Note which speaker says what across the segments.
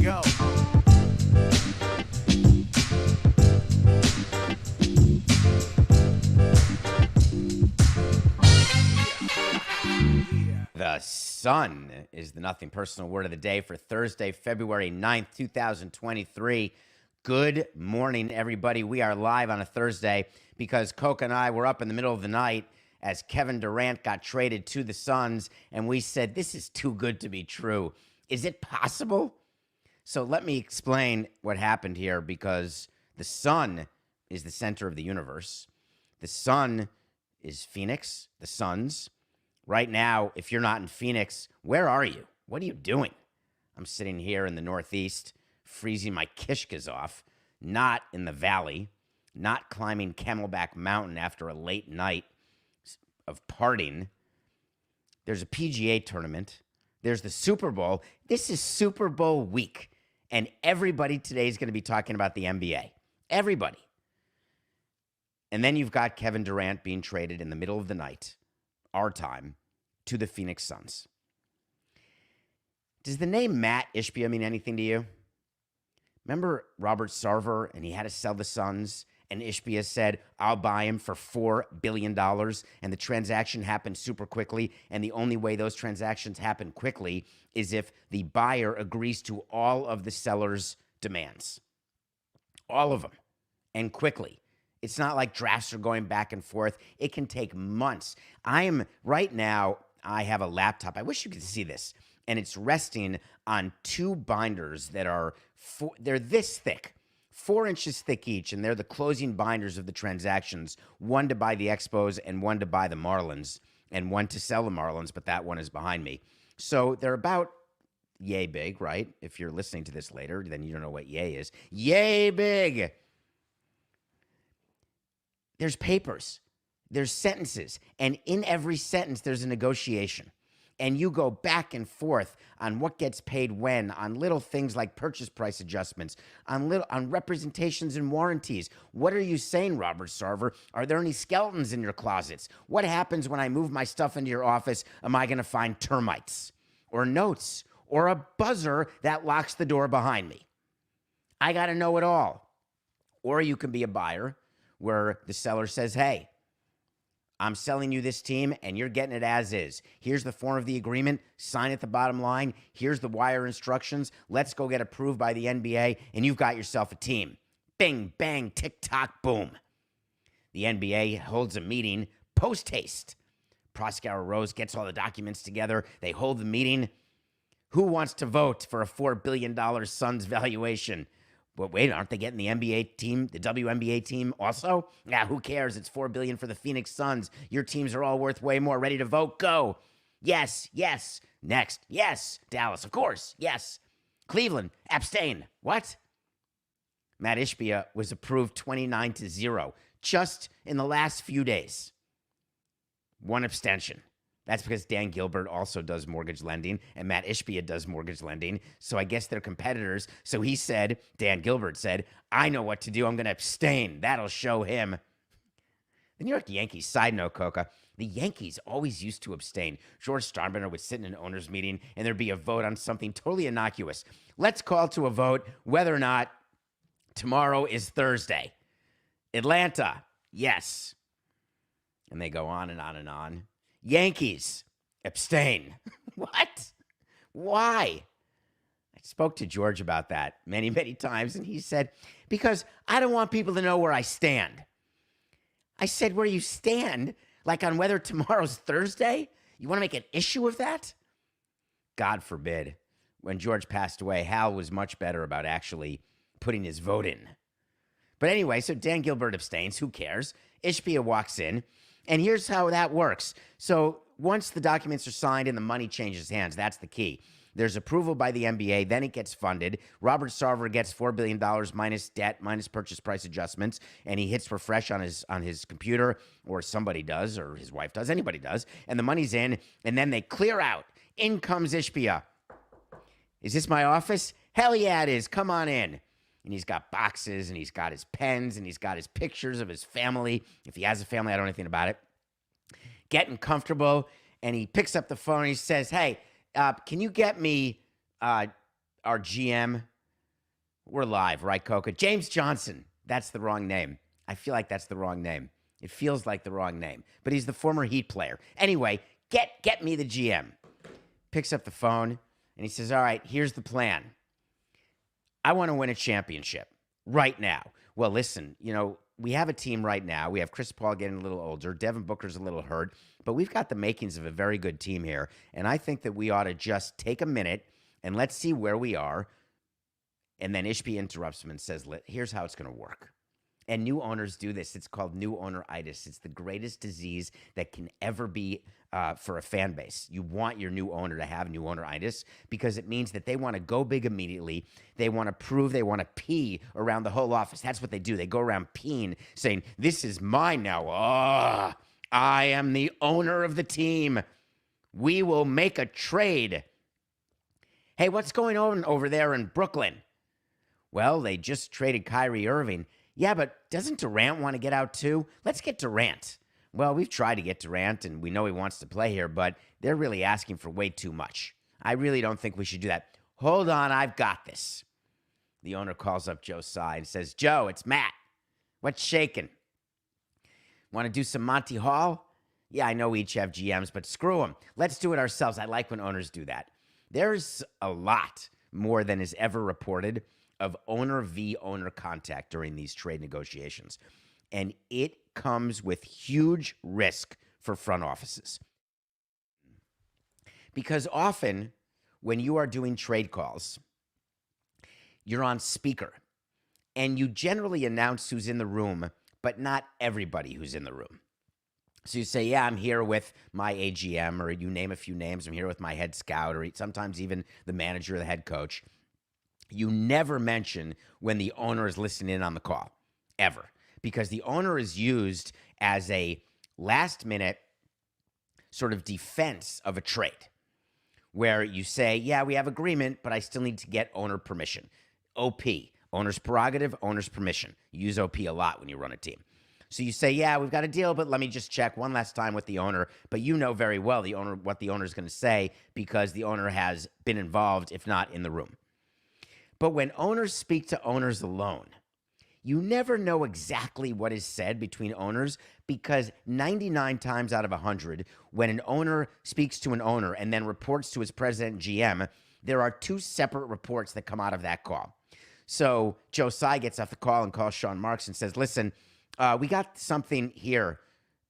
Speaker 1: go.
Speaker 2: The sun is the nothing personal word of the day for Thursday, February 9th, 2023. Good morning, everybody. We are live on a Thursday because Coke and I were up in the middle of the night as Kevin Durant got traded to the Suns, and we said, this is too good to be true. Is it possible? So let me explain what happened here, because the sun is the center of the universe. The sun is Phoenix, the Suns. Right now, if you're not in Phoenix, where are you? What are you doing? I'm sitting here in the Northeast, freezing my kishkas off, not in the valley, not climbing Camelback Mountain after a late night of partying. There's a PGA tournament. There's the Super Bowl. This is Super Bowl week, and everybody today is going to be talking about the NBA. Everybody. And then you've got Kevin Durant being traded in the middle of the night, our time, to the Phoenix Suns. Does the name Matt Ishbia mean anything to you? Remember Robert Sarver, and he had to sell the Suns, and Ishbia said, I'll buy him for $4 billion, and the transaction happened super quickly, and the only way those transactions happen quickly is if the buyer agrees to all of the seller's demands. All of them, and quickly. It's not like drafts are going back and forth. It can take months. Right now, I have a laptop. I wish you could see this. And it's resting on two binders that are, they're this thick, 4 inches thick each. And they're the closing binders of the transactions. One to buy the Expos and one to buy the Marlins. And one to sell the Marlins, but that one is behind me. So they're about yay big, right? If you're listening to this later, then you don't know what yay is. Yay big! There's papers, there's sentences, and in every sentence, there's a negotiation. And you go back and forth on what gets paid when, on little things like purchase price adjustments, on representations and warranties. What are you saying, Robert Sarver? Are there any skeletons in your closets? What happens when I move my stuff into your office? Am I going to find termites or notes or a buzzer that locks the door behind me? I got to know it all. Or you can be a buyer where the seller says, hey, I'm selling you this team and you're getting it as is. Here's the form of the agreement. Sign at the bottom line. Here's the wire instructions. Let's go get approved by the NBA and you've got yourself a team. Bing, bang, tick-tock, boom. The NBA holds a meeting post-haste. Proskauer Rose gets all the documents together. They hold the meeting. Who wants to vote for a $4 billion Suns valuation? But wait, aren't they getting the NBA team, the WNBA team also? Yeah, who cares? It's $4 billion for the Phoenix Suns. Your teams are all worth way more. Ready to vote? Go. Yes, yes. Next. Yes. Dallas, of course. Yes. Cleveland, abstain. What? Matt Ishbia was approved 29-0 just in the last few days. One abstention. That's because Dan Gilbert also does mortgage lending, and Matt Ishbia does mortgage lending. So I guess they're competitors. So he said, Dan Gilbert said, I know what to do. I'm going to abstain. That'll show him. The New York Yankees, side note, Coca, the Yankees always used to abstain. George Steinbrenner would sit in an owner's meeting, and there'd be a vote on something totally innocuous. Let's call to a vote whether or not tomorrow is Thursday. Atlanta, yes. And they go on and on and on. Yankees, abstain. What? Why? I spoke to George about that many, many times, and he said, because I don't want people to know where I stand. I said, where you stand? Like on whether tomorrow's Thursday? You want to make an issue of that? God forbid. When George passed away, Hal was much better about actually putting his vote in. But anyway, so Dan Gilbert abstains. Who cares? Ishbia walks in. And here's how that works. So once the documents are signed and the money changes hands, that's the key. There's approval by the NBA, then it gets funded. Robert Sarver gets $4 billion minus debt, minus purchase price adjustments, and he hits refresh on his computer, or somebody does, or his wife does, anybody does, and the money's in, and then they clear out. In comes Ishbia. Is this my office? Hell yeah, it is. Come on in. And he's got boxes, and he's got his pens, and he's got his pictures of his family. If he has a family, I don't know anything about it. Getting comfortable, and he picks up the phone, and he says, hey, can you get me our GM We're live, right, Coca? James Johnson. That's the wrong name. I feel like that's the wrong name. It feels like the wrong name. But he's the former Heat player. Anyway, get me the GM. Picks up the phone, and he says, all right, here's the plan. I want to win a championship right now. Well, listen, we have a team right now. We have Chris Paul getting a little older. Devin Booker's a little hurt. But we've got the makings of a very good team here. And I think that we ought to just take a minute and let's see where we are. And then Ishbia interrupts him and says, here's how it's going to work. And new owners do this. It's called new owner-itis. It's the greatest disease that can ever be for a fan base. You want your new owner to have new owner-itis because it means that they want to go big immediately. They want to prove, they want to pee around the whole office. That's what they do. They go around peeing, saying, this is mine now. Oh, I am the owner of the team. We will make a trade. Hey, what's going on over there in Brooklyn? Well, they just traded Kyrie Irving. Yeah, but doesn't Durant want to get out too? Let's get Durant. Well, we've tried to get Durant, and we know he wants to play here, but they're really asking for way too much. I really don't think we should do that. Hold on, I've got this. The owner calls up Joe Tsai and says, Joe, it's Matt. What's shaking? Want to do some Monty Hall? Yeah, I know we each have GMs, but screw them. Let's do it ourselves. I like when owners do that. There's a lot more than is ever reported of owner v. owner contact during these trade negotiations. And it comes with huge risk for front offices. Because often when you are doing trade calls, you're on speaker. And you generally announce who's in the room, but not everybody who's in the room. So you say, yeah, I'm here with my AGM, or you name a few names. I'm here with my head scout, or sometimes even the manager or the head coach. You never mention when the owner is listening in on the call, ever. Because the owner is used as a last-minute sort of defense of a trade, where you say, yeah, we have agreement, but I still need to get owner permission. OP, owner's prerogative, owner's permission. You use OP a lot when you run a team. So you say, yeah, we've got a deal, but let me just check one last time with the owner. But you know very well what the owner is going to say because the owner has been involved, if not in the room. But when owners speak to owners alone, you never know exactly what is said between owners because 99 times out of 100, when an owner speaks to an owner and then reports to his president and GM, there are two separate reports that come out of that call. So Joe Tsai gets off the call and calls Sean Marks and says, listen, we got something here.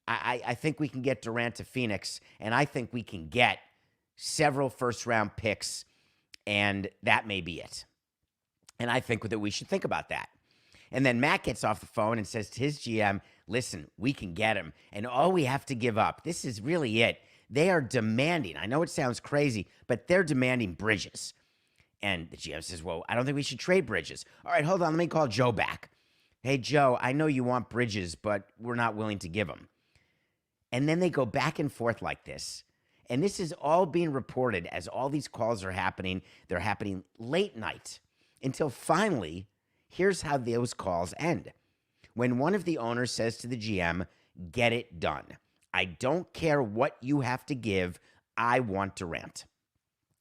Speaker 2: I think we can get Durant to Phoenix, and I think we can get several first-round picks, and that may be it. And I think that we should think about that. And then Matt gets off the phone and says to his GM, listen, we can get him, and all we have to give up, this is really it. They are demanding, I know it sounds crazy, but they're demanding Bridges. And the GM says, well, I don't think we should trade Bridges. All right, hold on, let me call Joe back. Hey, Joe, I know you want Bridges, but we're not willing to give him. And then they go back and forth like this. And this is all being reported as all these calls are happening. They're happening late night until finally, here's how those calls end. When one of the owners says to the GM, get it done. I don't care what you have to give. I want Durant.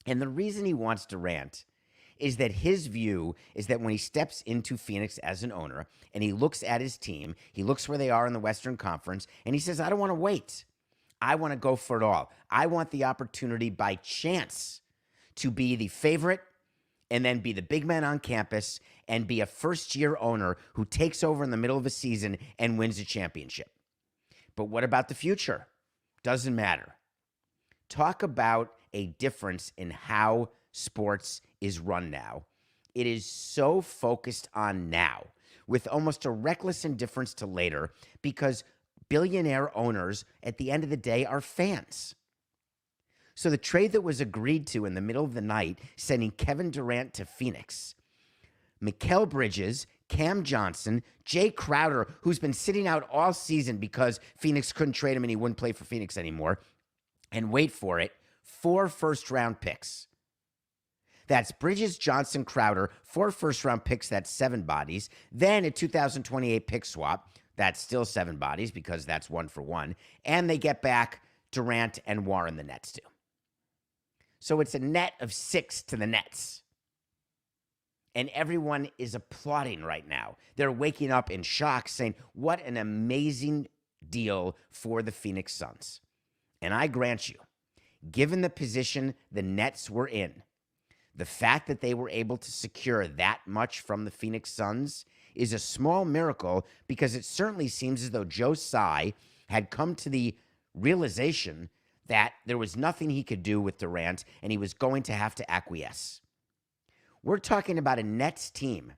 Speaker 2: And the reason he wants Durant is that his view is that when he steps into Phoenix as an owner and he looks at his team, he looks where they are in the Western Conference, and he says, I don't want to wait. I want to go for it all. I want the opportunity by chance to be the favorite and then be the big man on campus and be a first-year owner who takes over in the middle of a season and wins a championship. But what about the future? Doesn't matter. Talk about a difference in how sports is run now. It is so focused on now with almost a reckless indifference to later because billionaire owners at the end of the day are fans. So the trade that was agreed to in the middle of the night, sending Kevin Durant to Phoenix, Mikal Bridges, Cam Johnson, Jay Crowder, who's been sitting out all season because Phoenix couldn't trade him and he wouldn't play for Phoenix anymore, and wait for it, 4 first-round picks. That's Bridges, Johnson, Crowder, 4 first-round picks, that's 7 bodies. Then a 2028 pick swap, that's still 7 bodies because that's 1 for 1. And they get back Durant and Warren, the Nets do. So it's a net of 6 to the Nets. And everyone is applauding right now. They're waking up in shock saying, what an amazing deal for the Phoenix Suns. And I grant you, given the position the Nets were in, the fact that they were able to secure that much from the Phoenix Suns is a small miracle, because it certainly seems as though Joe Tsai had come to the realization that there was nothing he could do with Durant and he was going to have to acquiesce. We're talking about a Nets team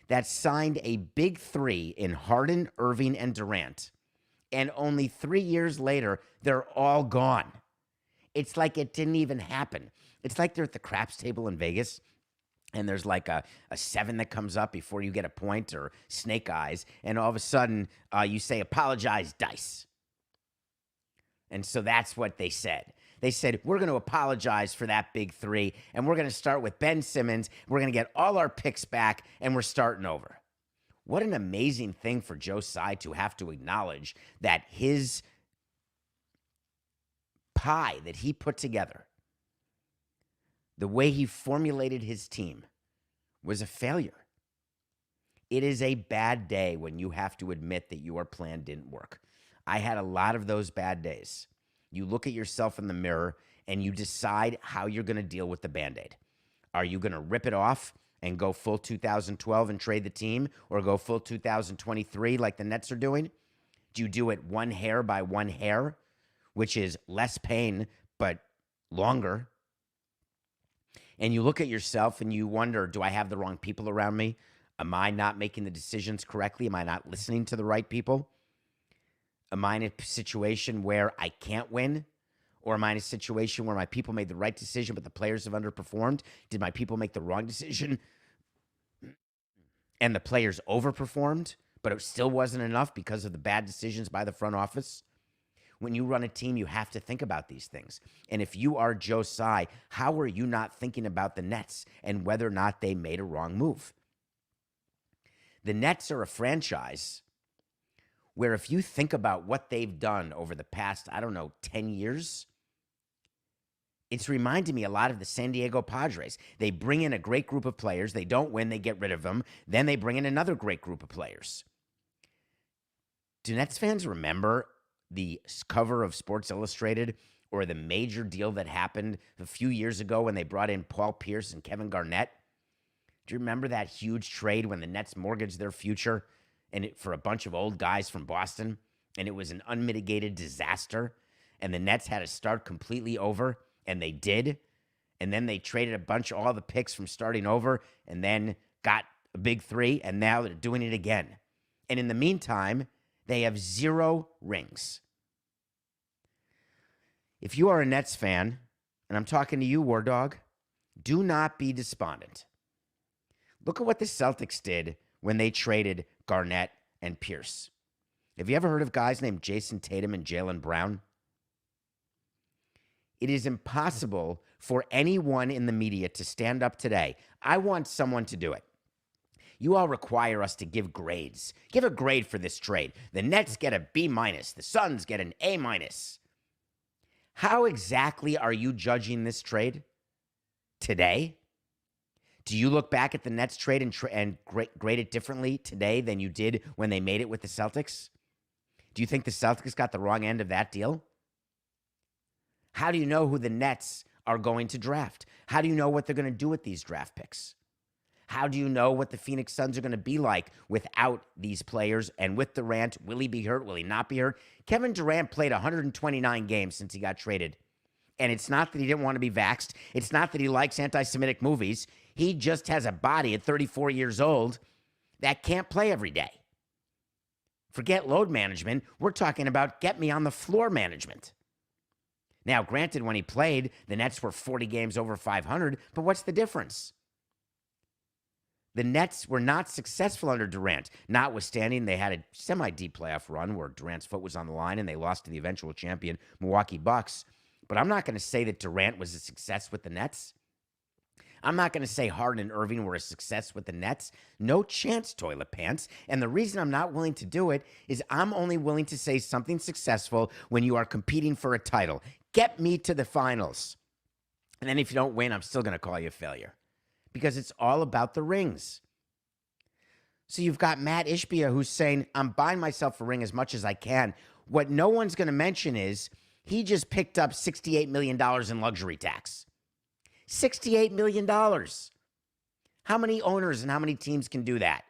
Speaker 2: that signed a big three in Harden, Irving, and Durant, and only 3 years later, they're all gone. It's like it didn't even happen. It's like they're at the craps table in Vegas, and there's like a 7 that comes up before you get a point, or snake eyes, and all of a sudden you say, apologize, dice. And so that's what they said. They said, we're going to apologize for that big three, and we're going to start with Ben Simmons. We're going to get all our picks back, and we're starting over. What an amazing thing for Joe Tsai to have to acknowledge that his pie that he put together, the way he formulated his team, was a failure. It is a bad day when you have to admit that your plan didn't work. I had a lot of those bad days. You look at yourself in the mirror and you decide how you're going to deal with the Band-Aid. Are you going to rip it off and go full 2012 and trade the team, or go full 2023 like the Nets are doing? Do you do it one hair by one hair, which is less pain but longer? And you look at yourself and you wonder, do I have the wrong people around me? Am I not making the decisions correctly? Am I not listening to the right people? Am I in a situation where I can't win? Or am I in a situation where my people made the right decision, but the players have underperformed? Did my people make the wrong decision and the players overperformed, but it still wasn't enough because of the bad decisions by the front office? When you run a team, you have to think about these things. And if you are Joe Tsai, how are you not thinking about the Nets and whether or not they made a wrong move? The Nets are a franchise where, if you think about what they've done over the past, 10 years, it's reminded me a lot of the San Diego Padres. They bring in a great group of players. They don't win. They get rid of them. Then they bring in another great group of players. Do Nets fans remember the cover of Sports Illustrated, or the major deal that happened a few years ago when they brought in Paul Pierce and Kevin Garnett? Do you remember that huge trade when the Nets mortgaged their future for a bunch of old guys from Boston, and it was an unmitigated disaster, and the Nets had to start completely over, and they did, and then they traded all the picks from starting over, and then got a big three, and now they're doing it again. And in the meantime, they have 0 rings. If you are a Nets fan, and I'm talking to you, War Dog, do not be despondent. Look at what the Celtics did when they traded Garnett and Pierce. Have you ever heard of guys named Jason Tatum and Jaylen Brown? It is impossible for anyone in the media to stand up today. I want someone to do it. You all require us to give grades. Give a grade for this trade. The Nets get a B-. The Suns get an A-. How exactly are you judging this trade today? Do you look back at the Nets trade and grade it differently today than you did when they made it with the Celtics? Do you think the Celtics got the wrong end of that deal? How do you know who the Nets are going to draft? How do you know what they're going to do with these draft picks? How do you know what the Phoenix Suns are going to be like without these players and with Durant? Will he be hurt? Will he not be hurt? Kevin Durant played 129 games since he got traded. And it's not that he didn't want to be vaxxed. It's not that he likes anti-Semitic movies. He just has a body at 34 years old that can't play every day. Forget load management. We're talking about get me on the floor management. Now, granted, when he played, the Nets were 40 games over 500, but what's the difference? The Nets were not successful under Durant, notwithstanding they had a semi-deep playoff run where Durant's foot was on the line and they lost to the eventual champion, Milwaukee Bucks. But I'm not going to say that Durant was a success with the Nets. I'm not going to say Harden and Irving were a success with the Nets. No chance, toilet pants. And the reason I'm not willing to do it is I'm only willing to say something successful when you are competing for a title. Get me to the finals. And then if you don't win, I'm still going to call you a failure. because it's all about the rings. So you've got Matt Ishbia who's saying, I'm buying myself a ring as much as I can. What no one's going to mention is he just picked up $68 million in luxury tax. $68 million. How many owners and how many teams can do that?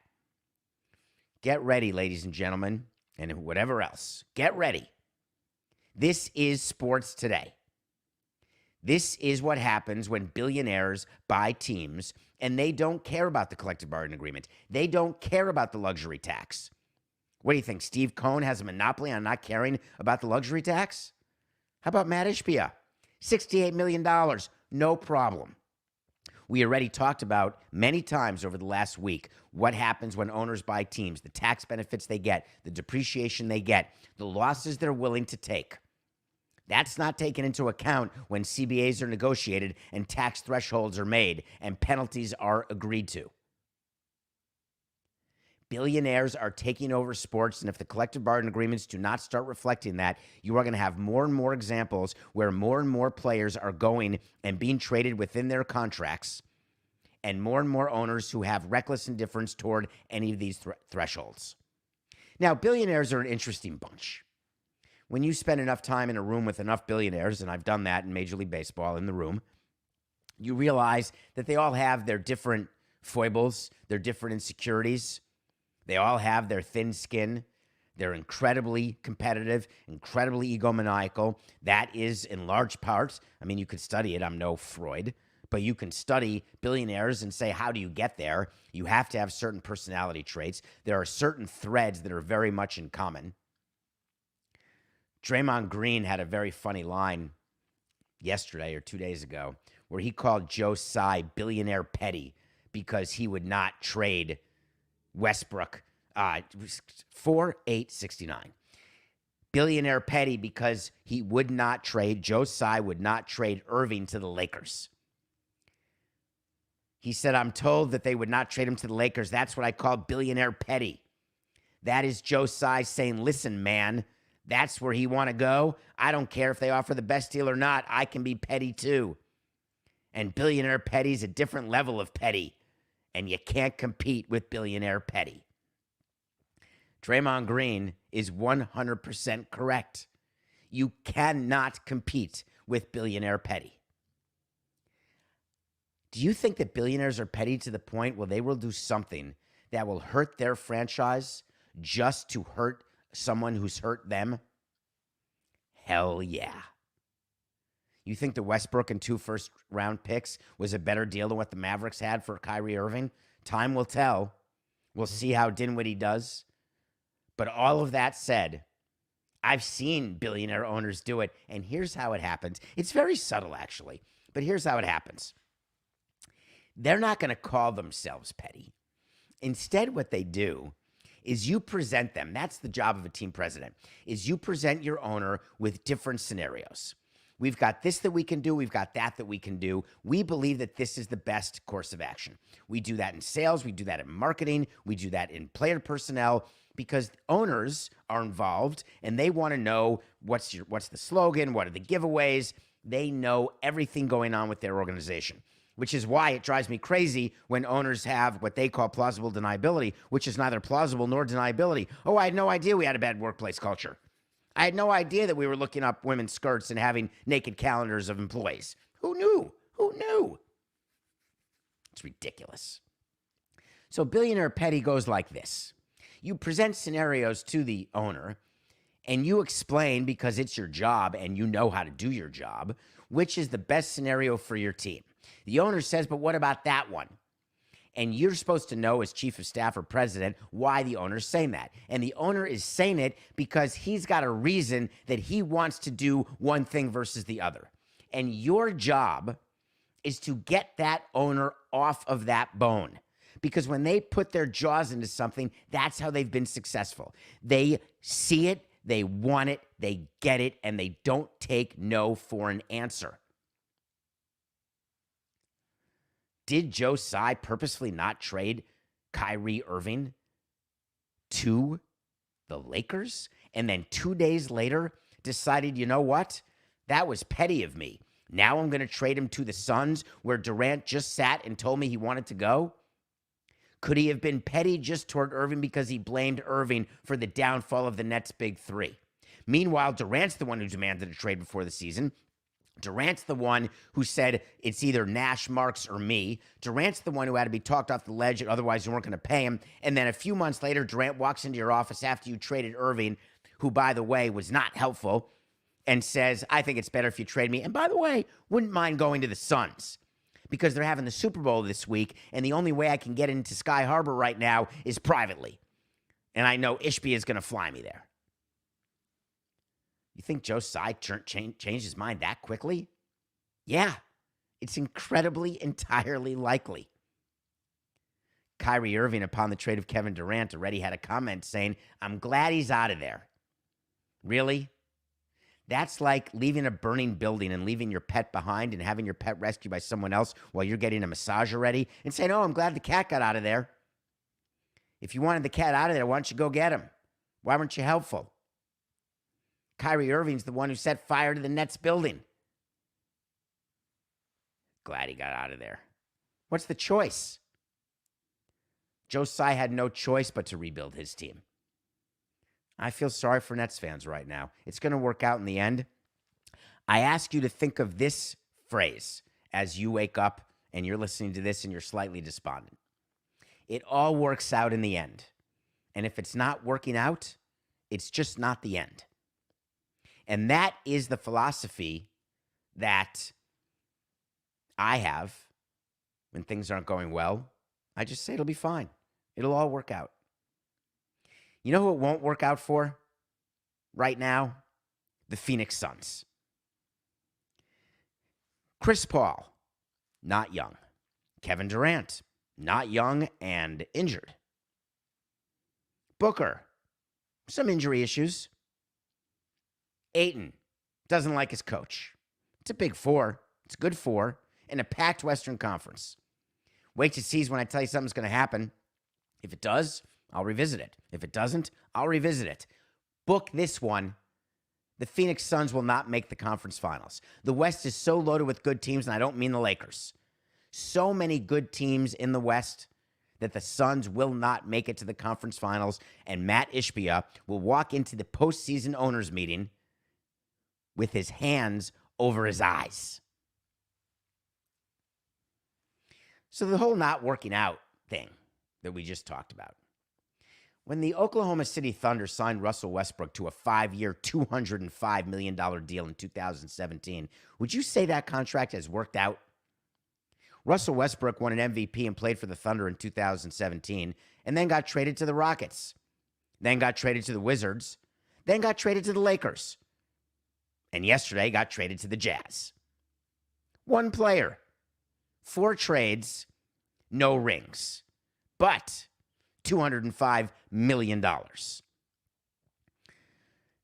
Speaker 2: Get ready, ladies and gentlemen, and whatever else. Get ready. This is sports today. This is what happens when billionaires buy teams and they don't care about the collective bargaining agreement. They don't care about the luxury tax. What do you think? Steve Cohen has a monopoly on not caring about the luxury tax? How about Matt Ishbia? $68 million, no problem. We already talked about many times over the last week what happens when owners buy teams, the tax benefits they get, the depreciation they get, the losses they're willing to take. That's not taken into account when CBAs are negotiated and tax thresholds are made and penalties are agreed to. Billionaires are taking over sports, and if the collective bargaining agreements do not start reflecting that, you are going to have more and more examples where more and more players are going and being traded within their contracts, and more owners who have reckless indifference toward any of these thresholds. Now, billionaires are an interesting bunch. When you spend enough time in a room with enough billionaires, and I've done that in Major League Baseball in the room, you realize that they all have their different foibles, their different insecurities. They all have their thin skin. They're incredibly competitive, incredibly egomaniacal. That is in large part, I mean, you could study it. I'm no Freud, but you can study billionaires and say, how do you get there? You have to have certain personality traits. There are certain threads that are very much in common. Draymond Green had a very funny line yesterday or 2 days ago where he called Joe Tsai Billionaire Petty because he would not trade Westbrook, 4-8-69. Billionaire Petty because he would not trade, Joe Tsai would not trade Irving to the Lakers. He said, I'm told that they would not trade him to the Lakers. That's what I call Billionaire Petty. That is Joe Tsai saying, listen, man, that's where he want to go. I don't care if they offer the best deal or not. I can be petty too. And Billionaire Petty is a different level of petty. And you can't compete with Billionaire Petty. Draymond Green is 100% correct. You cannot compete with Billionaire Petty. Do you think that billionaires are petty to the point where they will do something that will hurt their franchise just to hurt someone who's hurt them? Hell yeah. You think the Westbrook and 2 first-round picks was a better deal than what the Mavericks had for Kyrie Irving? Time will tell. We'll see how Dinwiddie does. But all of that said, I've seen billionaire owners do it, and here's how it happens. It's very subtle, actually, but here's how it happens. They're not going to call themselves petty. Instead, what they do is you present them. That's the job of a team president, is you present your owner with different scenarios. We've got this that we can do. We've got that we can do. We believe that this is the best course of action. We do that in sales. We do that in marketing. We do that in player personnel because owners are involved and they want to know what's the slogan, what are the giveaways. They know everything going on with their organization, which is why it drives me crazy when owners have what they call plausible deniability, which is neither plausible nor deniability. Oh, I had no idea we had a bad workplace culture. I had no idea that we were looking up women's skirts and having naked calendars of employees. Who knew? Who knew? It's ridiculous. So Billionaire Petty goes like this. You present scenarios to the owner, and you explain, because it's your job and you know how to do your job, which is the best scenario for your team. The owner says, but what about that one? And you're supposed to know as chief of staff or president why the owner's saying that. And the owner is saying it because he's got a reason that he wants to do one thing versus the other. And your job is to get that owner off of that bone. Because when they put their jaws into something, that's how they've been successful. They see it, they want it, they get it, and they don't take no for an answer. Did Joe Tsai purposefully not trade Kyrie Irving to the Lakers? And then 2 days later decided, you know what? That was petty of me Now I'm going to trade him to the Suns, where Durant just sat and told me he wanted to go? Could he have been petty just toward Irving because he blamed Irving for the downfall of the Nets' big three? Meanwhile, Durant's the one who demanded a trade before the season. Durant's the one who said it's either Nash, Marks, or me. Durant's the one who had to be talked off the ledge, otherwise you weren't going to pay him. And then a few months later, Durant walks into your office after you traded Irving, who, by the way, was not helpful, and says, I think it's better if you trade me. And by the way, wouldn't mind going to the Suns because they're having the Super Bowl this week, and the only way I can get into Sky Harbor right now is privately. And I know Ishbia is going to fly me there. You think Joe Tsai changed his mind that quickly? Yeah, it's incredibly, entirely likely. Kyrie Irving, upon the trade of Kevin Durant, already had a comment saying, I'm glad he's out of there. Really? That's like leaving a burning building and leaving your pet behind and having your pet rescued by someone else while you're getting a massage already and saying, oh, I'm glad the cat got out of there. If you wanted the cat out of there, why don't you go get him? Why weren't you helpful? Kyrie Irving's the one who set fire to the Nets building. Glad he got out of there. What's the choice? Joe Tsai had no choice but to rebuild his team. I feel sorry for Nets fans right now. It's going to work out in the end. I ask you to think of this phrase as you wake up and you're listening to this and you're slightly despondent. It all works out in the end. And if it's not working out, it's just not the end. And that is the philosophy that I have when things aren't going well. I just say it'll be fine. It'll all work out. You know who it won't work out for right now? The Phoenix Suns. Chris Paul, not young. Kevin Durant, not young and injured. Booker, some injury issues. Ayton, doesn't like his coach. It's a big four. It's a good four in a packed Western Conference. Wait to see when I tell you something's going to happen. If it does, I'll revisit it. If it doesn't, I'll revisit it. Book this one. The Phoenix Suns will not make the conference finals. The West is so loaded with good teams, and I don't mean the Lakers. So many good teams in the West that the Suns will not make it to the conference finals, and Matt Ishbia will walk into the postseason owners meeting with his hands over his eyes. So the whole not working out thing that we just talked about. When the Oklahoma City Thunder signed Russell Westbrook to a 5-year, $205 million deal in 2017, would you say that contract has worked out? Russell Westbrook won an MVP and played for the Thunder in 2017, and then got traded to the Rockets, then got traded to the Wizards, then got traded to the Lakers, and yesterday got traded to the Jazz. One player, 4 trades, no rings, but $205 million.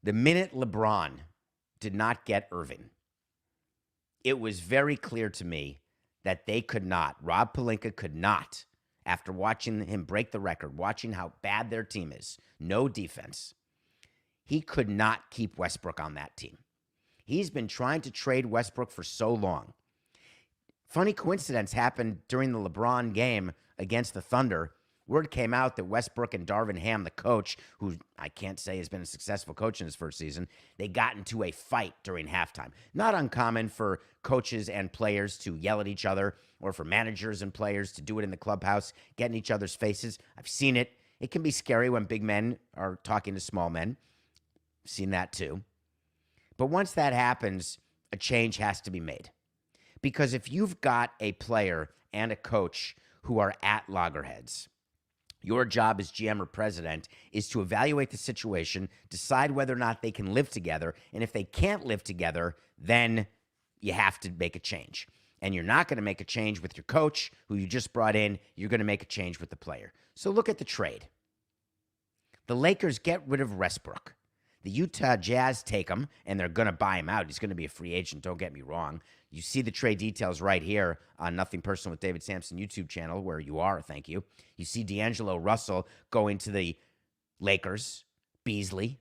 Speaker 2: The minute LeBron did not get Irving, it was very clear to me that they could not, Rob Pelinka could not, after watching him break the record, watching how bad their team is, no defense, he could not keep Westbrook on that team. He's been trying to trade Westbrook for so long. Funny coincidence happened during the LeBron game against the Thunder. Word came out that Westbrook and Darvin Ham, the coach, who I can't say has been a successful coach in his first season, they got into a fight during halftime. Not uncommon for coaches and players to yell at each other, or for managers and players to do it in the clubhouse, get in each other's faces. I've seen it. It can be scary when big men are talking to small men. I've seen that too. But once that happens, a change has to be made. Because if you've got a player and a coach who are at loggerheads, your job as GM or president is to evaluate the situation, decide whether or not they can live together, and if they can't live together, then you have to make a change. And you're not going to make a change with your coach, who you just brought in. You're going to make a change with the player. So look at the trade. The Lakers get rid of Westbrook. The Utah Jazz take him, and they're going to buy him out. He's going to be a free agent, don't get me wrong. You see the trade details right here on Nothing Personal with David Samson YouTube channel, where you are, thank you. You see D'Angelo Russell going to the Lakers, Beasley.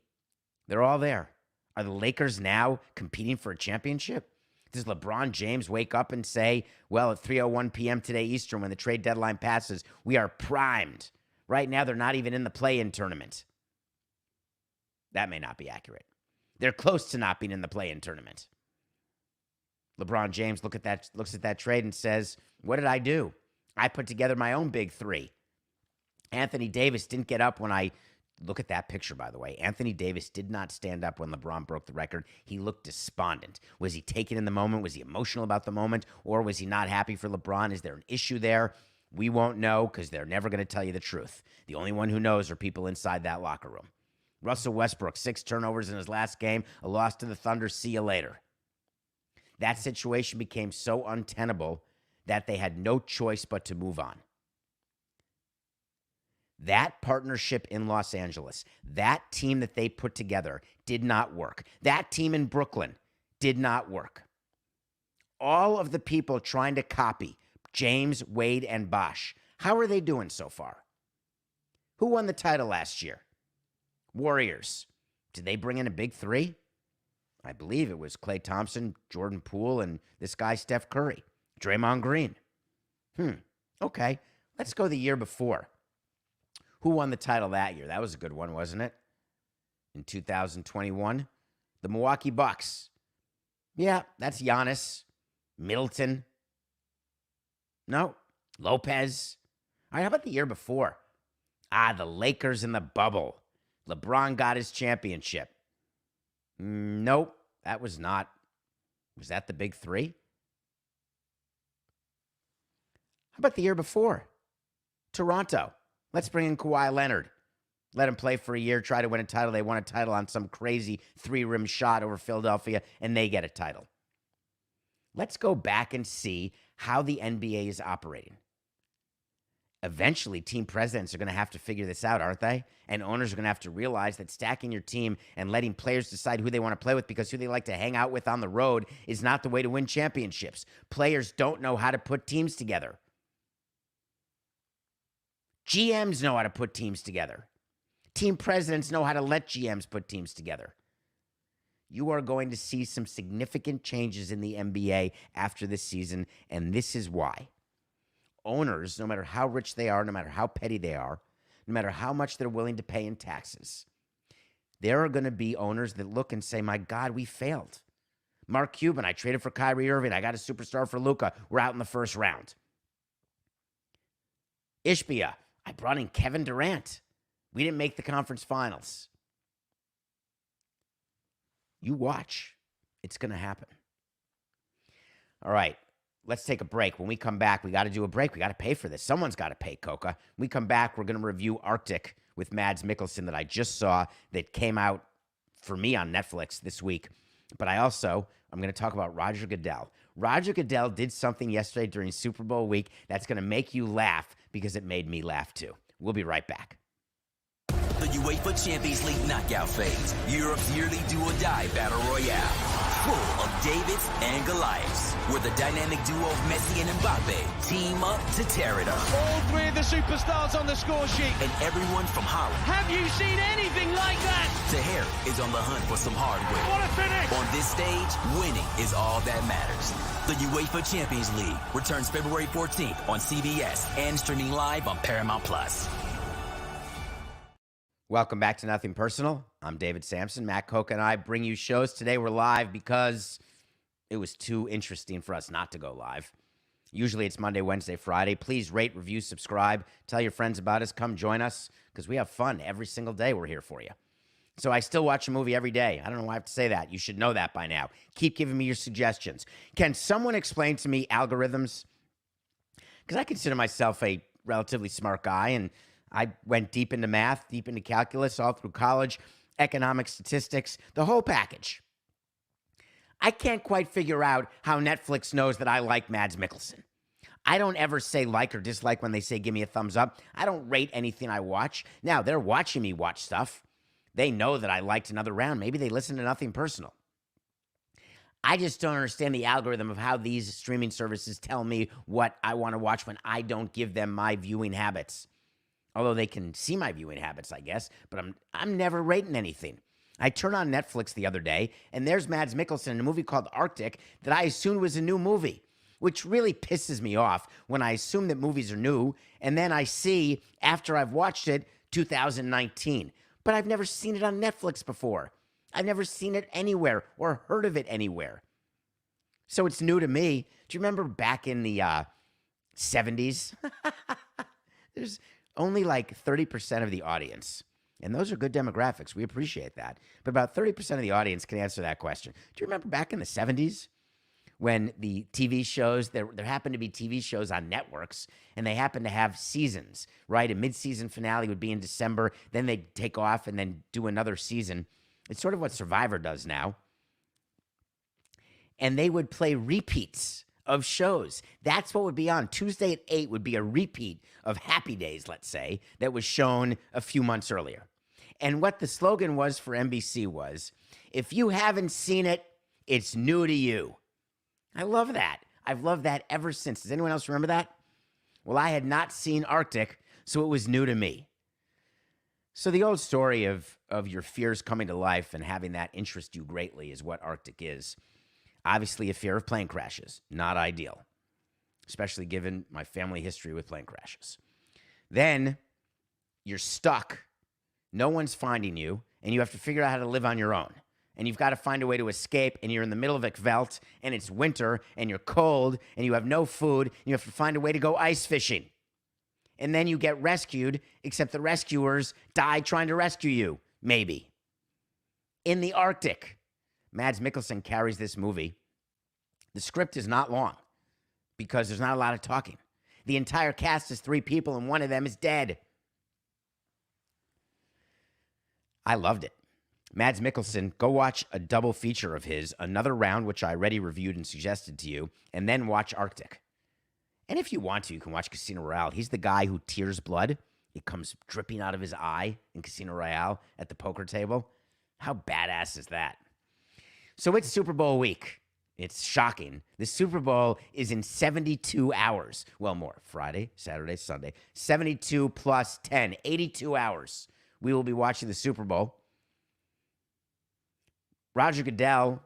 Speaker 2: They're all there. Are the Lakers now competing for a championship? Does LeBron James wake up and say, well, at 3:01 p.m. today Eastern, when the trade deadline passes, we are primed? Right now, they're not even in the play-in tournament. That may not be accurate. They're close to not being in the play-in tournament. LeBron James looks at that trade and says, what did I do? I put together my own big three. Anthony Davis didn't get up when I... Look at that picture, by the way. Anthony Davis did not stand up when LeBron broke the record. He looked despondent. Was he taken in the moment? Was he emotional about the moment? Or was he not happy for LeBron? Is there an issue there? We won't know because they're never going to tell you the truth. The only one who knows are people inside that locker room. Russell Westbrook, 6 turnovers in his last game, a loss to the Thunder, see you later. That situation became so untenable that they had no choice but to move on. That partnership in Los Angeles, that team that they put together did not work. That team in Brooklyn did not work. All of the people trying to copy James, Wade, and Bosh, how are they doing so far? Who won the title last year? Warriors. Did they bring in a big three? I believe it was Klay Thompson, Jordan Poole, and this guy, Steph Curry. Draymond Green. Okay. Let's go the year before. Who won the title that year? That was a good one, wasn't it? In 2021. The Milwaukee Bucks. Yeah, that's Giannis. Middleton. No. Lopez. All right, how about the year before? The Lakers in the bubble. LeBron got his championship. Nope, that was not. Was that the big three? How about the year before? Toronto. Let's bring in Kawhi Leonard. Let him play for a year, try to win a title. They won a title on some crazy 3-rim shot over Philadelphia, and they get a title. Let's go back and see how the NBA is operating. Eventually, team presidents are going to have to figure this out, aren't they? And owners are going to have to realize that stacking your team and letting players decide who they want to play with because who they like to hang out with on the road is not the way to win championships. Players don't know how to put teams together. GMs know how to put teams together. Team presidents know how to let GMs put teams together. You are going to see some significant changes in the NBA after this season, and this is why. Owners, no matter how rich they are, no matter how petty they are, no matter how much they're willing to pay in taxes, there are going to be owners that look and say, my God, we failed. Mark Cuban, I traded for Kyrie Irving. I got a superstar for Luka. We're out in the first round. Ishbia, I brought in Kevin Durant. We didn't make the conference finals. You watch. It's going to happen. All right. Let's take a break. When we come back, we got to do a break. We got to pay for this. Someone's got to pay, Coca. When we come back, we're going to review Arctic with Mads Mikkelsen that I just saw that came out for me on Netflix this week. But I'm going to talk about Roger Goodell. Roger Goodell did something yesterday during Super Bowl week that's going to make you laugh because it made me laugh too. We'll be right back.
Speaker 1: The UEFA Champions League knockout phase, Europe's yearly do-or-die battle royale, full of Davids and Goliaths, where the dynamic duo of Messi and Mbappe team up to tear it up.
Speaker 3: All three of the superstars on the score sheet.
Speaker 1: And everyone from Holland.
Speaker 3: Have you seen anything like that?
Speaker 1: To Harry is on the hunt for some hardware.
Speaker 3: What a finish!
Speaker 1: On this stage, winning is all that matters. The UEFA Champions League returns February 14th on CBS and streaming live on Paramount+.
Speaker 2: Welcome back to Nothing Personal. I'm David Samson. Matt Coca and I bring you shows. Today we're live because it was too interesting for us not to go live. Usually it's Monday, Wednesday, Friday. Please rate, review, subscribe. Tell your friends about us. Come join us because we have fun every single day. We're here for you. So I still watch a movie every day. I don't know why I have to say that. You should know that by now. Keep giving me your suggestions. Can someone explain to me algorithms? Because I consider myself a relatively smart guy, and I went deep into math, deep into calculus, all through college, economic statistics, the whole package. I can't quite figure out how Netflix knows that I like Mads Mikkelsen. I don't ever say like or dislike when they say give me a thumbs up. I don't rate anything I watch. Now, they're watching me watch stuff. They know that I liked another round. Maybe they listen to Nothing Personal. I just don't understand the algorithm of how these streaming services tell me what I want to watch when I don't give them my viewing habits. Although they can see my viewing habits, I guess, but I'm never rating anything. I turned on Netflix the other day, and there's Mads Mikkelsen in a movie called Arctic that I assumed was a new movie, which really pisses me off when I assume that movies are new, and then I see, after I've watched it, 2019. But I've never seen it on Netflix before. I've never seen it anywhere or heard of it anywhere. So it's new to me. Do you remember back in the 70s? There's only like 30% of the audience. And those are good demographics. We appreciate that. But about 30% of the audience can answer that question. Do you remember back in the 70s when the TV shows, there happened to be TV shows on networks, and they happened to have seasons, right? A mid-season finale would be in December. Then they'd take off and then do another season. It's sort of what Survivor does now. And they would play repeats of shows. That's what would be on. Tuesday at 8 would be a repeat of Happy Days, let's say, that was shown a few months earlier. And what the slogan was for NBC was, if you haven't seen it, it's new to you. I love that. I've loved that ever since. Does anyone else remember that? Well, I had not seen Arctic, so it was new to me. So the old story of your fears coming to life and having that interest you greatly is what Arctic is. Obviously, a fear of plane crashes. Not ideal, especially given my family history with plane crashes. Then you're stuck. No one's finding you, and you have to figure out how to live on your own. And you've got to find a way to escape, and you're in the middle of a veldt, and it's winter, and you're cold, and you have no food, and you have to find a way to go ice fishing. And then you get rescued, except the rescuers die trying to rescue you, maybe. In the Arctic. Mads Mikkelsen carries this movie. The script is not long because there's not a lot of talking. The entire cast is 3 people, and one of them is dead. I loved it. Mads Mikkelsen, go watch a double feature of his, Another Round, which I already reviewed and suggested to you, and then watch Arctic. And if you want to, you can watch Casino Royale. He's the guy who tears blood. It comes dripping out of his eye in Casino Royale at the poker table. How badass is that? So it's Super Bowl week. It's shocking. The Super Bowl is in 72 hours. Well, more. Friday, Saturday, Sunday. 72 plus 10. 82 hours. We will be watching the Super Bowl. Roger Goodell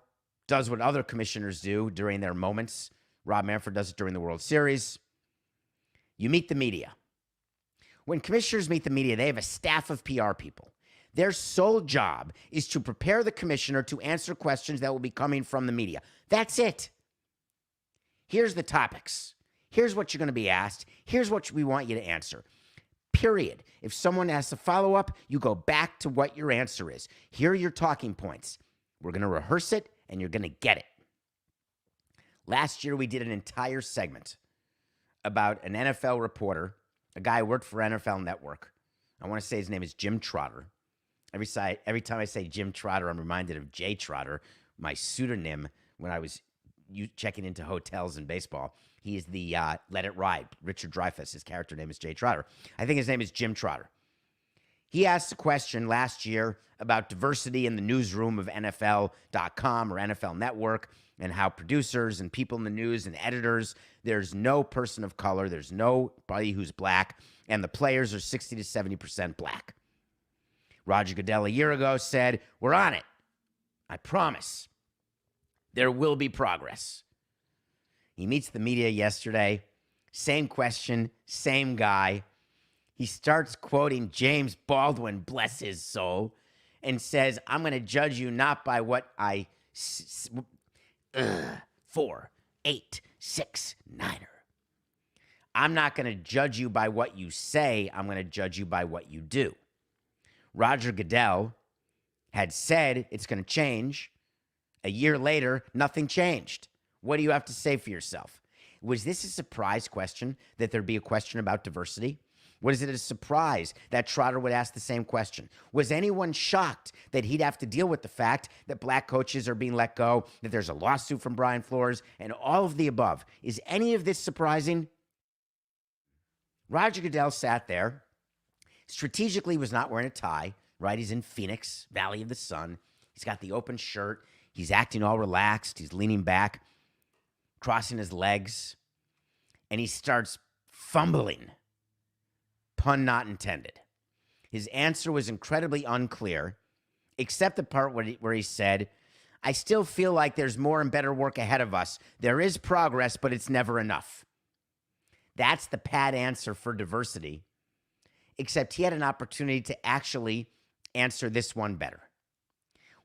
Speaker 2: does what other commissioners do during their moments. Rob Manfred does it during the World Series. You meet the media. When commissioners meet the media, they have a staff of PR people. Their sole job is to prepare the commissioner to answer questions that will be coming from the media. That's it. Here's the topics. Here's what you're going to be asked. Here's what we want you to answer. Period. If someone asks a follow-up, you go back to what your answer is. Here are your talking points. We're going to rehearse it, and you're going to get it. Last year, we did an entire segment about an NFL reporter, a guy who worked for NFL Network. I want to say his name is Jim Trotter. Every time I say Jim Trotter, I'm reminded of Jay Trotter, my pseudonym when I was checking into hotels and baseball. He is the Let It Ride, Richard Dreyfuss. His character name is Jay Trotter. I think his name is Jim Trotter. He asked a question last year about diversity in the newsroom of NFL.com or NFL Network and how producers and people in the news and editors, there's no person of color, there's nobody who's black, and the players are 60 to 70% black. Roger Goodell a year ago said, we're on it. I promise. There will be progress. He meets the media yesterday. Same question, same guy. He starts quoting James Baldwin, bless his soul, and says, I'm going to judge you not by what 4, 8, 6, 9er. I'm not going to judge you by what you say. I'm going to judge you by what you do. Roger Goodell had said it's going to change. A year later, nothing changed. What do you have to say for yourself? Was this a surprise question that there'd be a question about diversity? Was it a surprise that Trotter would ask the same question? Was anyone shocked that he'd have to deal with the fact that black coaches are being let go, that there's a lawsuit from Brian Flores, and all of the above? Is any of this surprising? Roger Goodell sat there, strategically was not wearing a tie, right? He's in Phoenix, Valley of the Sun. He's got the open shirt. He's acting all relaxed. He's leaning back, crossing his legs, and he starts fumbling. Pun not intended. His answer was incredibly unclear, except the part where he said, I still feel like there's more and better work ahead of us. There is progress, but it's never enough. That's the pat answer for diversity, except he had an opportunity to actually answer this one better.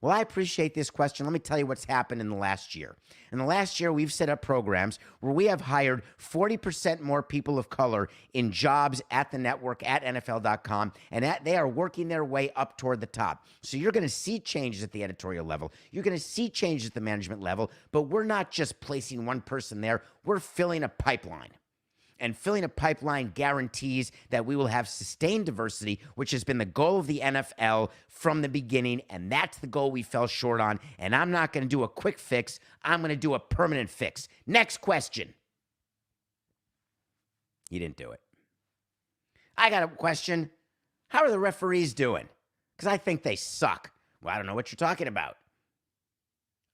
Speaker 2: Well, I appreciate this question. Let me tell you what's happened in the last year. In the last year, we've set up programs where we have hired 40% more people of color in jobs at the network, at NFL.com, and they are working their way up toward the top. So you're going to see changes at the editorial level. You're going to see changes at the management level, but we're not just placing one person there. We're filling a pipeline. And filling a pipeline guarantees that we will have sustained diversity, which has been the goal of the NFL from the beginning, and that's the goal we fell short on. And I'm not going to do a quick fix. I'm going to do a permanent fix. Next question. You didn't do it. I got a question. How are the referees doing? Because I think they suck. Well, I don't know what you're talking about.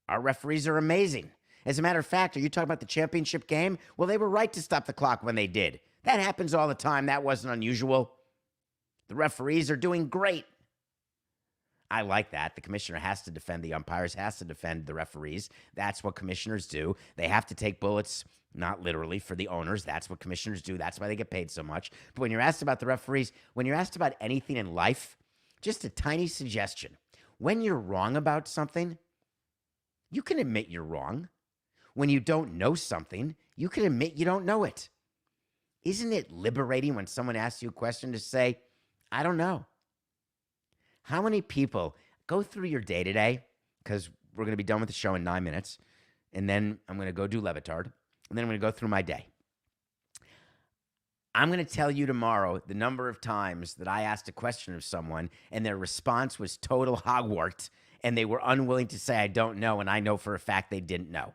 Speaker 2: Our referees are amazing. As a matter of fact, are you talking about the championship game? Well, they were right to stop the clock when they did. That happens all the time. That wasn't unusual. The referees are doing great. I like that. The commissioner has to defend the umpires, has to defend the referees. That's what commissioners do. They have to take bullets, not literally, for the owners. That's what commissioners do. That's why they get paid so much. But when you're asked about the referees, when you're asked about anything in life, just a tiny suggestion. When you're wrong about something, you can admit you're wrong. When you don't know something, you can admit you don't know it. Isn't it liberating when someone asks you a question to say, I don't know? How many people go through your day today, because we're going to be done with the show in 9 minutes, and then I'm going to go do Levitard, and then I'm going to go through my day. I'm going to tell you tomorrow the number of times that I asked a question of someone, and their response was total hogwart, and they were unwilling to say, I don't know, and I know for a fact they didn't know.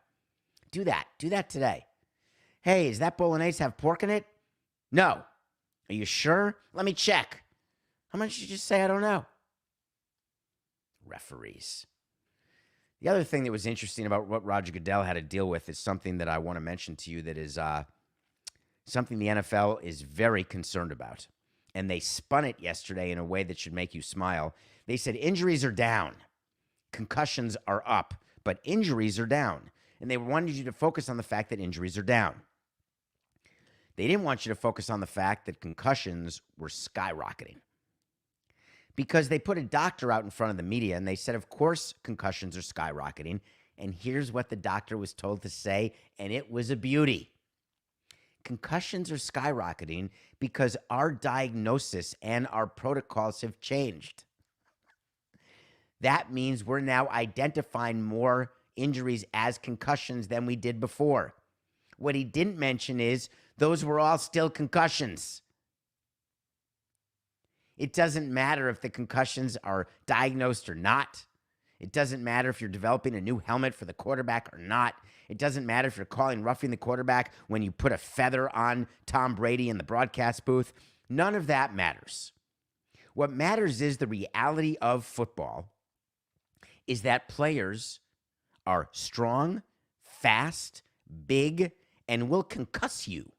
Speaker 2: Do that. Do that today. Hey, does that bolognese have pork in it? No. Are you sure? Let me check. How much did you just say I don't know? Referees. The other thing that was interesting about what Roger Goodell had to deal with is something that I want to mention to you that is something the NFL is very concerned about. And they spun it yesterday in a way that should make you smile. They said injuries are down. Concussions are up, but injuries are down. And they wanted you to focus on the fact that injuries are down. They didn't want you to focus on the fact that concussions were skyrocketing. Because they put a doctor out in front of the media and they said, of course, concussions are skyrocketing. And here's what the doctor was told to say, and it was a beauty. Concussions are skyrocketing because our diagnosis and our protocols have changed. That means we're now identifying more injuries as concussions than we did before. What he didn't mention is those were all still concussions. It doesn't matter if the concussions are diagnosed or not. It doesn't matter if you're developing a new helmet for the quarterback or not. It doesn't matter if you're calling roughing the quarterback when you put a feather on Tom Brady in the broadcast booth. None of that matters. What matters is the reality of football is that players are strong, fast, big, and will concuss you.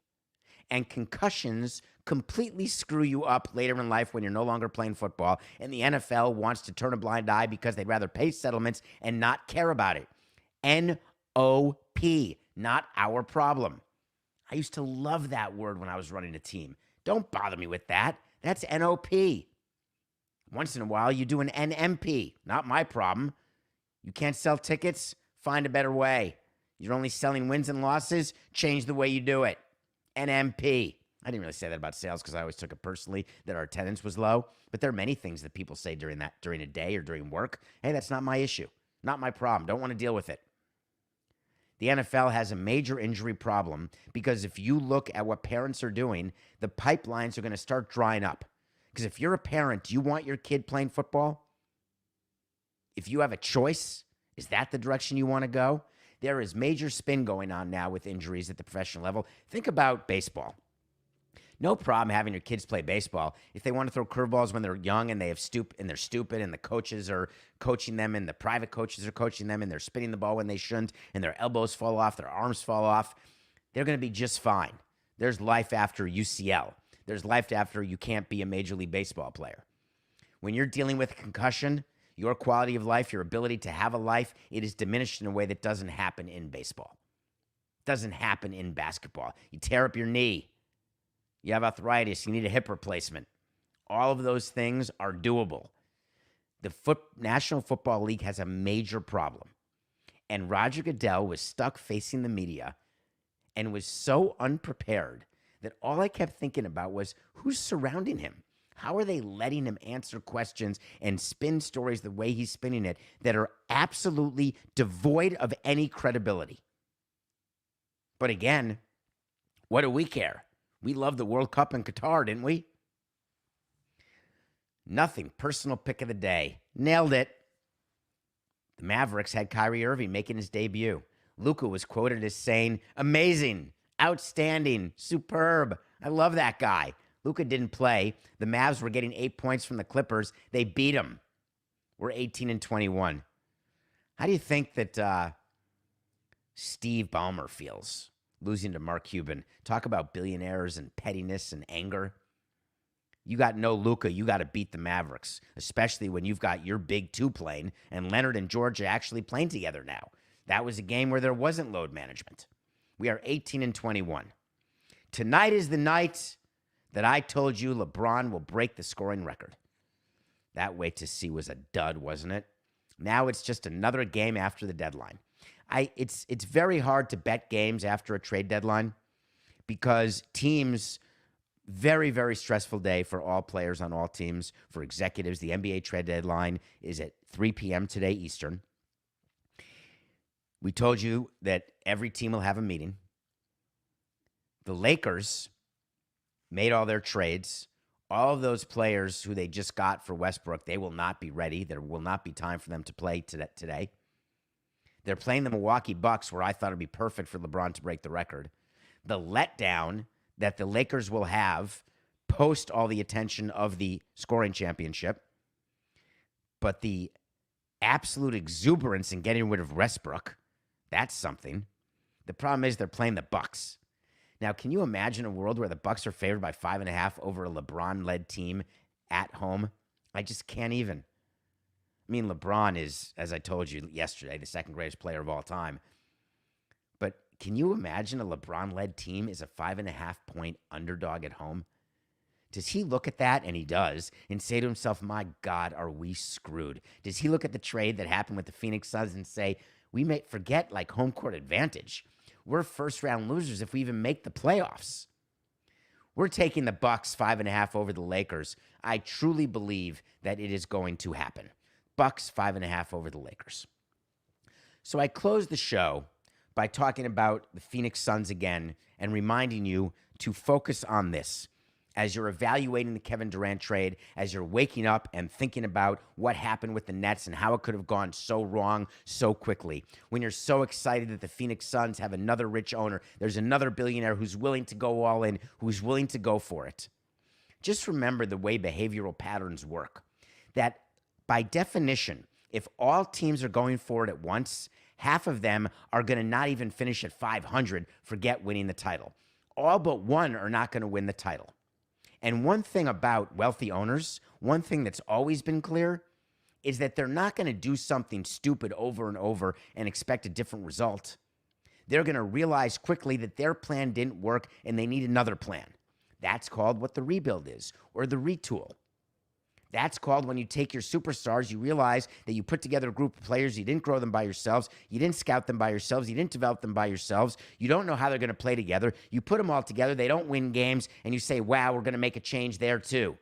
Speaker 2: And concussions completely screw you up later in life when you're no longer playing football. And the NFL wants to turn a blind eye because they'd rather pay settlements and not care about it. N-O-P, not our problem. I used to love that word when I was running a team. Don't bother me with that. That's N-O-P. Once in a while, you do an N-M-P. Not my problem. You can't sell tickets? Find a better way. You're only selling wins and losses? Change the way you do it. NMP. I didn't really say that about sales because I always took it personally that our attendance was low. But there are many things that people say during a day or during work. Hey, that's not my issue. Not my problem. Don't want to deal with it. The NFL has a major injury problem because if you look at what parents are doing, the pipelines are going to start drying up. Because if you're a parent, do you want your kid playing football? If you have a choice, is that the direction you want to go? There is major spin going on now with injuries at the professional level. Think about baseball. No problem having your kids play baseball. If they want to throw curveballs when they're young and they're stupid and the coaches are coaching them and the private coaches are coaching them and they're spinning the ball when they shouldn't and their elbows fall off, their arms fall off, they're going to be just fine. There's life after UCL. There's life after you can't be a Major League Baseball player. When you're dealing with a concussion, Your quality of life, your ability to have a life, it is diminished in a way that doesn't happen in baseball. Doesn't happen in basketball. You tear up your knee. You have arthritis. You need a hip replacement. All of those things are doable. The National Football League has a major problem. And Roger Goodell was stuck facing the media and was so unprepared that all I kept thinking about was who's surrounding him? How are they letting him answer questions and spin stories the way he's spinning it that are absolutely devoid of any credibility? But again, what do we care? We loved the World Cup in Qatar, didn't we? Nothing. Personal pick of the day. Nailed it. The Mavericks had Kyrie Irving making his debut. Luka was quoted as saying, amazing, outstanding, superb. I love that guy. Luka didn't play. The Mavs were getting 8 points from the Clippers. They beat him. We're 18-21. How do you think that Steve Ballmer feels losing to Mark Cuban? Talk about billionaires and pettiness and anger. You got no Luka, you got to beat the Mavericks, especially when you've got your big two playing and Leonard and George are actually playing together now. That was a game where there wasn't load management. We are 18-21. Tonight is the night that I told you LeBron will break the scoring record. That wait to see was a dud, wasn't it? Now it's just another game after the deadline. It's very hard to bet games after a trade deadline because teams, very, very stressful day for all players on all teams, for executives. The NBA trade deadline is at 3 p.m. today Eastern. We told you that every team will have a meeting. The Lakers made all their trades. All of those players who they just got for Westbrook, they will not be ready. There will not be time for them to play today. They're playing the Milwaukee Bucks, where I thought it would be perfect for LeBron to break the record. The letdown that the Lakers will have post all the attention of the scoring championship, but the absolute exuberance in getting rid of Westbrook, that's something. The problem is they're playing the Bucks. Now, can you imagine a world where the Bucks are favored by 5.5 over a LeBron-led team at home? I just can't even. I mean, LeBron is, as I told you yesterday, the second greatest player of all time. But can you imagine a LeBron-led team is a 5.5-point underdog at home? Does he look at that, and he does, and say to himself, my God, are we screwed? Does he look at the trade that happened with the Phoenix Suns and say, we may forget like home court advantage? We're first-round losers if we even make the playoffs. We're taking the Bucks 5.5 over the Lakers. I truly believe that it is going to happen. Bucks 5.5 over the Lakers. So I close the show by talking about the Phoenix Suns again and reminding you to focus on this as you're evaluating the Kevin Durant trade, as you're waking up and thinking about what happened with the Nets and how it could have gone so wrong so quickly. When you're so excited that the Phoenix Suns have another rich owner, there's another billionaire who's willing to go all in, who's willing to go for it. Just remember the way behavioral patterns work. That by definition, if all teams are going for it at once, half of them are going to not even finish at 500, forget winning the title. All but one are not going to win the title. And one thing about wealthy owners, one thing that's always been clear, is that they're not going to do something stupid over and over and expect a different result. They're going to realize quickly that their plan didn't work and they need another plan. That's called what the rebuild is, or the retool. That's called when you take your superstars, you realize that you put together a group of players, you didn't grow them by yourselves, you didn't scout them by yourselves, you didn't develop them by yourselves, you don't know how they're going to play together, you put them all together, they don't win games, and you say, wow, we're going to make a change there too.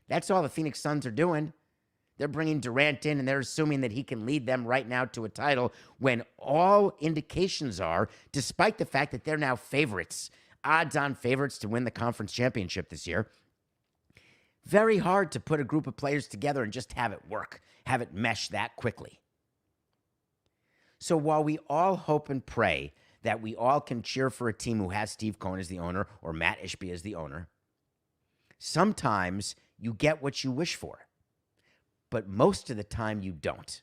Speaker 2: That's all the Phoenix Suns are doing. They're bringing Durant in, and they're assuming that he can lead them right now to a title when all indications are, despite the fact that they're now favorites, odds-on favorites to win the conference championship this year, very hard to put a group of players together and just have it work, have it mesh that quickly. So while we all hope and pray that we all can cheer for a team who has Steve Cohen as the owner or Matt Ishbia as the owner, sometimes you get what you wish for, but most of the time you don't.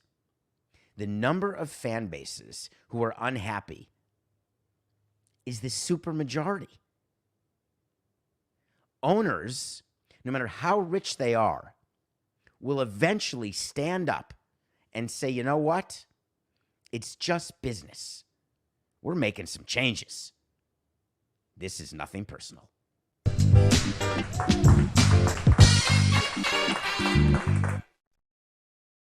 Speaker 2: The number of fan bases who are unhappy is the supermajority. Owners, no matter how rich they are, will eventually stand up and say, you know what? It's just business. We're making some changes. This is nothing personal.